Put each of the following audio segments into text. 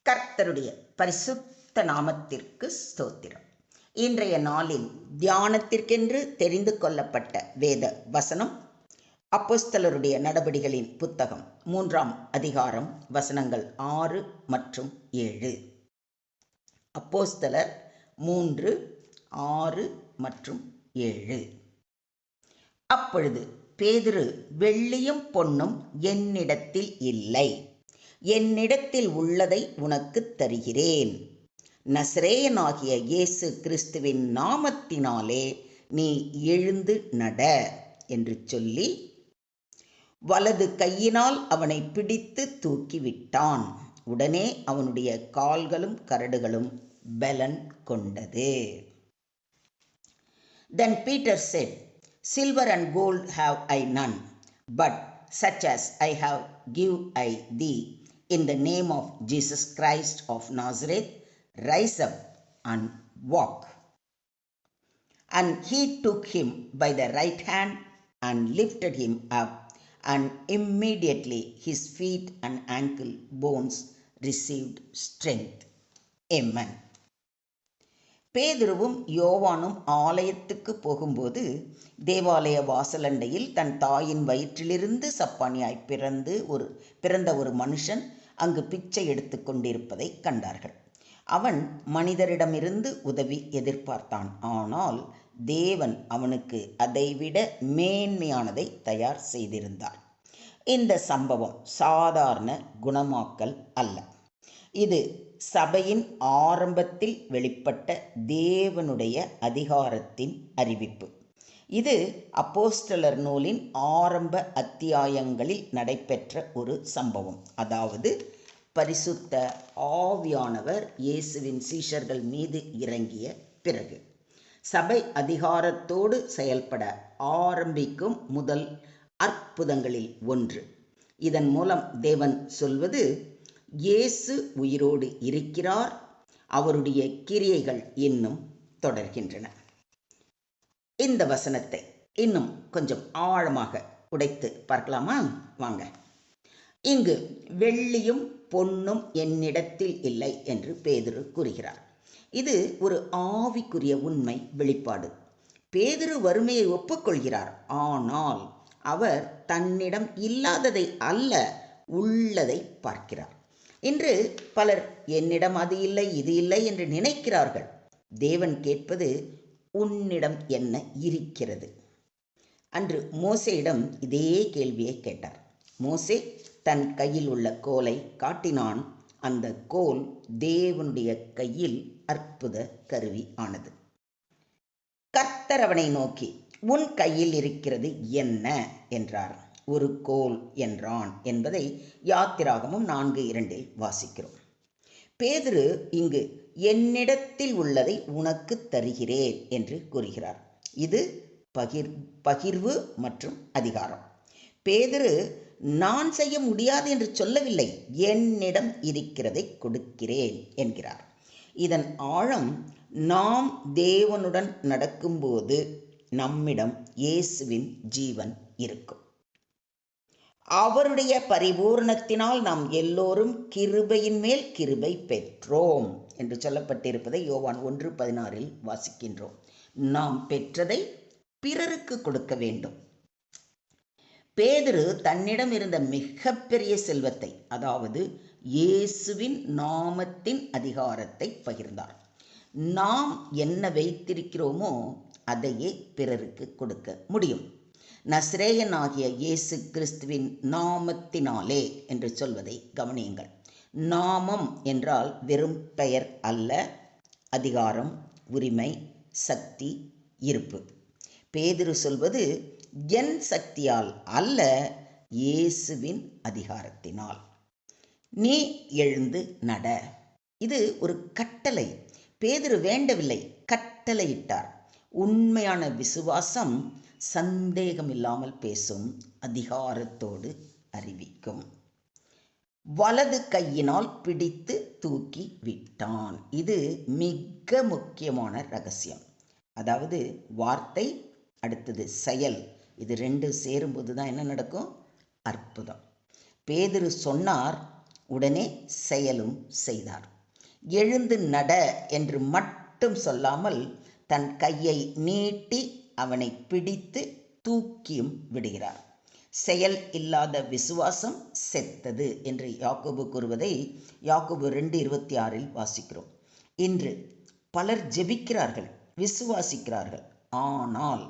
கர்த்தருடைய பரிசுத்த நாமத்திற்கு ஸ்தோத்திரம். இன்றைய நாளில் தியானத்திற்கென்று தெரிந்து கொள்ளப்பட்ட வேத வசனம் அப்போஸ்தலருடைய நடபடிகளின் புத்தகம் 3ஆம் அதிகாரம் வசனங்கள் 6 மற்றும் 7. அப்போஸ்தலர் 3, 6 மற்றும் 7. அப்பொழுது பேதுரு, வெள்ளியும் பொன்னும் என்னிடத்தில் இல்லை, என்னிடத்தில் உள்ளதை உனக்குத் தருகிறேன். நசரேயனாகிய இயேசு கிறிஸ்துவின் நாமத்தினாலே நீ எழுந்து நட என்று சொல்லி வலது கையினால் அவனை பிடித்து தூக்கிவிட்டான். உடனே அவனுடைய கால்களும் கரடுகளும் பலன் கொண்டது. Then Peter said, Silver and gold have I none, but such as I have give I thee. In the name of Jesus Christ of Nazareth, rise up and walk. And he took him by the right hand and lifted him up, and immediately his feet and ankle bones received strength. Amen. பேதுருவும் யோவானும் ஆலயத்துக்கு போகும்போது தேவாலய வாசலண்டையில் தன் தாயின் வயிற்றிலிருந்து சப்பானியாய் பிறந்த ஒரு மனுஷன் அங்கு பிச்சை எடுத்து கொண்டிருப்பதை கண்டார்கள். அவன் மனிதரிடமிருந்து உதவி எதிர்பார்த்தான். ஆனால் தேவன் அவனுக்கு அதைவிட மேன்மையானதை தயார் செய்திருந்தார். இந்த சம்பவம் சாதாரண குணமாக்கல் அல்ல. இது சபையின் ஆரம்பத்தில் வெளிப்பட்ட தேவனுடைய அதிகாரத்தின் அறிவிப்பு. இது அப்போஸ்தலர் நூலின் ஆரம்ப அத்தியாயங்களில் நடைபெற்ற ஒரு சம்பவம். அதாவது பரிசுத்த ஆவியானவர் இயேசுவின் சீஷர்கள் மீது இறங்கிய பிறகு சபை அதிகாரத்தோடு செயல்பட ஆரம்பிக்கும் முதல் அற்புதங்களில் ஒன்று. இதன் மூலம் தேவன் சொல்வது, இயேசு உயிரோடு இருக்கிறார், அவருடைய கிரியைகள் இன்னும் தொடர்கின்றன. இந்த வசனத்தை இன்னும் கொஞ்சம் ஆழமாக உடைத்து பார்க்கலாமா? வாங்க. இங்கு வெள்ளியும் பொன்னும் என்னிடத்தில் இல்லை என்று பேதுரு கூறுகிறார். இது ஒரு ஆவிக்குரிய உண்மை வெளிப்பாடு. பேதுரு வறுமையை ஒப்புக்கொள்கிறார். ஆனால் அவர் தன்னிடம் இல்லாததை அல்ல, உள்ளதை பார்க்கிறார். இன்று பலர் என்னிடம் அது இல்லை இது இல்லை என்று நினைக்கிறார்கள். தேவன் கேட்பது, உன்னிடம் என்ன இருக்கிறது? அன்று மோசேயிடம் இதே கேள்வியை கேட்டார். மோசே தன் கையில் உள்ள கோலை காட்டினான். அந்த கோல் தேவனுடைய கையில் அற்புத கருவி ஆனது. கர்த்தர் அவனை நோக்கி, உன் கையில் இருக்கிறது என்ன என்றார். ஒரு கோல் என்றான் என்பதை யாத்திராகமம் 4:2 வாசிக்கிறோம். பேதுரு இங்கு என்னிடத்தில் உள்ளதை உனக்கு தருகிறேன் என்று கூறுகிறார். இது பகிர்வு மற்றும் அதிகாரம். பேதுரு நான் செய்ய முடியாது என்று சொல்லவில்லை, என்னிடம் இருக்கிறதை கொடுக்கிறேன் என்கிறார். இதன் ஆழம், நாம் தேவனுடன் நடக்கும்போது நம்மிடம் இயேசுவின் ஜீவன் இருக்கும். அவருடைய பரிபூர்ணத்தினால் நாம் எல்லோரும் கிருபையின் மேல் கிருபை பெற்றோம் என்று சொல்லப்பட்டிருப்பதை யோவான் 1:16 வாசிக்கின்றோம். நாம் பெற்றதை பிறருக்கு கொடுக்க வேண்டும். பேதுரு தன்னிடம் இருந்த மிகப்பெரிய செல்வத்தை, அதாவது இயேசுவின் நாமத்தின் அதிகாரத்தை பகிர்ந்தார். நாம் என்ன வைத்திருக்கிறோமோ அதையே பிறருக்கு கொடுக்க முடியும். நசரேயனாகிய இயேசு கிறிஸ்துவின் நாமத்தினாலே என்று சொல்வதை கவனியுங்கள். நாமம் என்றால் வெறும் பெயர் அல்ல, அதிகாரம், உரிமை, சக்தி, இருப்பு. பேதுரு சொல்வது, என் சக்தியால் அல்ல, இயேசுவின் அதிகாரத்தினால். நீ எழுந்து நட. இது ஒரு கட்டளை. பேதுரு வேண்டவில்லை, கட்டளையிட்டார். உண்மையான விசுவாசம் சந்தேகமில்லாமல் பேசும், அதிகாரத்தோடு அறிவிக்கும். வலது கையினால் பிடித்து தூக்கி விட்டான். இது மிக முக்கியமான ரகசியம். அதாவது வார்த்தை, அடுத்தது செயல், இது ரெண்டு சேரும்போது தான் என்ன நடக்கும்? அற்புதம். பேதுரு சொன்னார், உடனே செயலும் செய்தார். எழுந்து நட என்று மட்டும் சொல்லாமல் தன் கையை நீட்டி அவனை பிடித்து தூக்கியும் விடுகிறார். செயல் இல்லாத விசுவாசம் செத்தது என்று யாக்கோபு கூறுவதை யாக்கோபு 2:26 வாசிக்கிறோம். இன்று பலர் ஜெபிக்கிறார்கள், விசுவாசிக்கிறார்கள், ஆனால்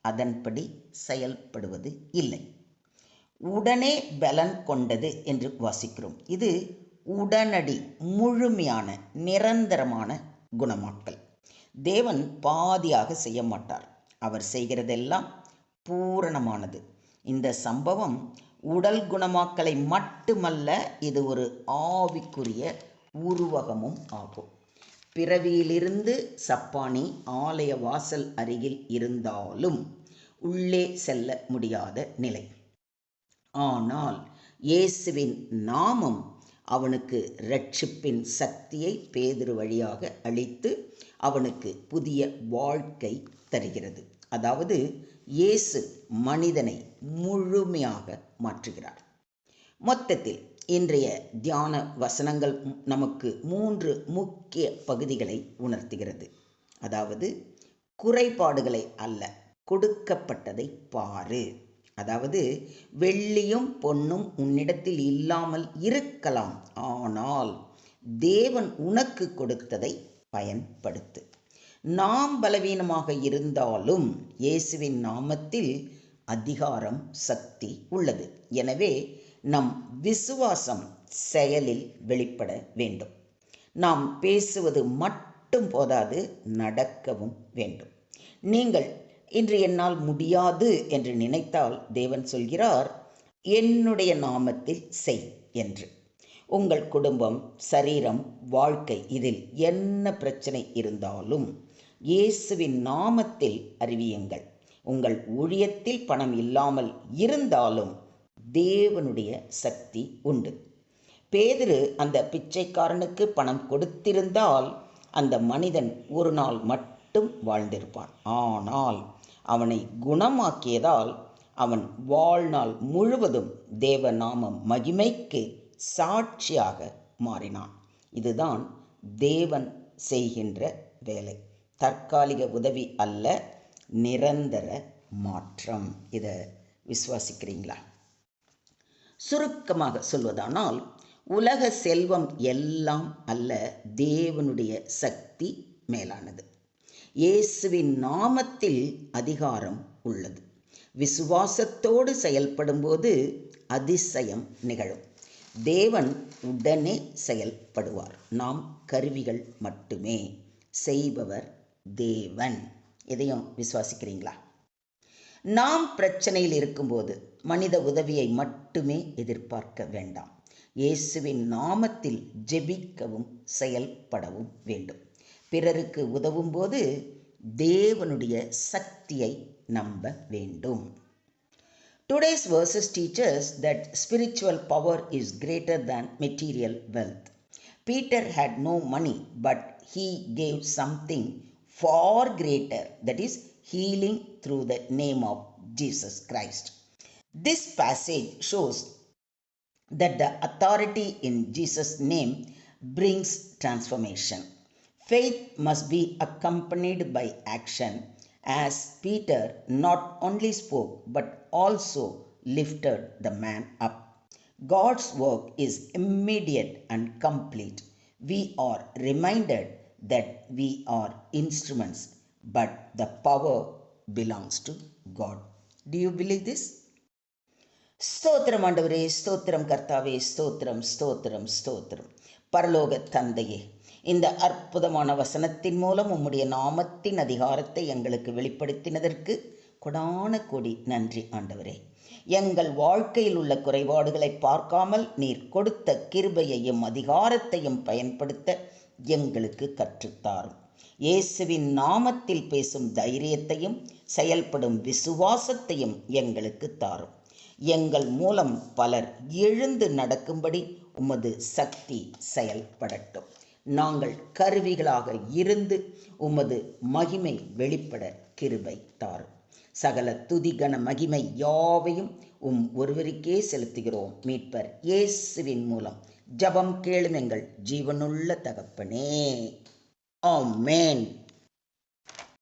அதன்படி செயல்படுவது இல்லை. உடனே பலன் கொண்டது என்று வாசிக்கிறோம். இது உடனடி, முழுமையான, நிரந்தரமான குணமாக்கல். தேவன் பாதியாக செய்ய மாட்டார். அவர் செய்கிறதெல்லாம் பூரணமானது. இந்த சம்பவம் உடல் குணமாக்கலை மட்டுமல்ல, இது ஒரு ஆவிக்குரிய உருவகமும் ஆகும். பிறவியிலிருந்து சப்பானி ஆலய வாசல் அருகில் இருந்தாலும் உள்ளே செல்ல முடியாத நிலை. ஆனால் இயேசுவின் நாமம் அவனுக்கு இரட்சிப்பின் சக்தியை பேதுரு வழியாக அளித்து அவனுக்கு புதிய வாழ்க்கை தருகிறது. அதாவது இயேசு மனிதனை முழுமையாக மாற்றுகிறார். மொத்தத்தில் இன்றைய தியான வசனங்கள் நமக்கு 3 முக்கிய பகுதிகளை உணர்த்துகிறது. அதாவது குறைபாடுகளை அல்ல, கொடுக்கப்பட்டதை பாரு. அதாவது வெள்ளியும் பொன்னும் உன்னிடத்தில் இல்லாமல் இருக்கலாம், ஆனால் தேவன் உனக்கு கொடுத்ததை பயன்படுத்து. நாம் பலவீனமாக இருந்தாலும் இயேசுவின் நாமத்தில் அதிகாரம், சக்தி உள்ளது. எனவே நம் விசுவாசம் செயலில் வெளிப்பட வேண்டும். நாம் பேசுவது மட்டும் போதாது, நடக்கவும் வேண்டும். நீங்கள் இன்று என்னால் முடியாது என்று நினைத்தால் தேவன் சொல்கிறார், என்னுடைய நாமத்தில் செய் என்று. உங்கள் குடும்பம், சரீரம், வாழ்க்கை, இதில் என்ன பிரச்சனை இருந்தாலும் இயேசுவின் நாமத்தில் அறிவியுங்கள். உங்கள் ஊழியத்தில் பணம் இல்லாமல் இருந்தாலும் தேவனுடைய சக்தி உண்டு. பேதுரு அந்த பிச்சைக்காரனுக்கு பணம் கொடுத்திருந்தால் அந்த மனிதன் ஒரு நாள் மட்டும் வாழ்ந்திருப்பான். ஆனால் அவனை குணமாக்கியதால் அவன் வாழ்நாள் முழுவதும் தேவநாமம் மகிமைக்கு சாட்சியாக மாறினான். இதுதான் தேவன் செய்கின்ற வேலை. தற்காலிக உதவி அல்ல, நிரந்தர மாற்றம். இதை விசுவாசிக்கிறீங்களா? சுருக்கமாக சொல்வதானால், உலக செல்வம் எல்லாம் அல்ல, தேவனுடைய சக்தி மேலானது. இயேசுவின் நாமத்தில் அதிகாரம் உள்ளது. விசுவாசத்தோடு செயல்படும்போது அதிசயம் நிகழும். தேவன் உடனே செயல்படுவார். நாம் கருவிகள் மட்டுமே, செய்பவர் தேவன். இதையும் விசுவாசிக்கிறீங்களா? நாம் பிரச்சனையில் இருக்கும்போது மனித உதவியை மட்டுமே எதிர்பார்க்க வேண்டாம். இயேசுவின் நாமத்தில் ஜெபிக்கவும் செயல்படவும் வேண்டும். பிறருக்கு உதவும் போது தேவனுடைய சக்தியை நம்ப வேண்டும். Today's verses teach us that spiritual power is greater than material wealth. Peter had no money, but he gave something far greater, that is healing through the name of Jesus Christ. This passage shows that the authority in Jesus' name brings transformation. Faith must be accompanied by action, as Peter not only spoke but also lifted the man up. God's work is immediate and complete. We are reminded that we are instruments, but the power belongs to God. Do you believe this? ஸ்தோத்திரம் ஆண்டவரே, ஸ்தோத்திரம் கர்த்தாவே, ஸ்தோத்திரம் ஸ்தோத்திரம் ஸ்தோத்திரம். பரலோக தந்தையே, இந்த அற்புதமான வசனத்தின் மூலம் உம்முடைய நாமத்தின் அதிகாரத்தை எங்களுக்கு வெளிப்படுத்தினதற்கு கொடான கோடி நன்றி ஆண்டவரே. எங்கள் வாழ்க்கையில் உள்ள குறைபாடுகளை பார்க்காமல் நீர் கொடுத்த கிருபையையும் அதிகாரத்தையும் பயன்படுத்த எங்களுக்கு கற்றுத்தாரும். இயேசுவின் நாமத்தில் பேசும் தைரியத்தையும் செயல்படும் விசுவாசத்தையும் எங்களுக்கு தாரும். எங்கள் மூலம் பலர் எழுந்து நடக்கும்படி உமது சக்தி செயல்படட்டும். நாங்கள் கருவிகளாக இருந்து உமது மகிமை வெளிப்பட கிருபை தாரும். சகல துதிகன மகிமை யாவையும் ஒருவருக்கே செலுத்துகிறோம். மீட்பர் இயேசுவின் மூலம் ஜெபம் கேளும் எங்கள் ஜீவனுள்ள தகப்பனே. ஆமென்.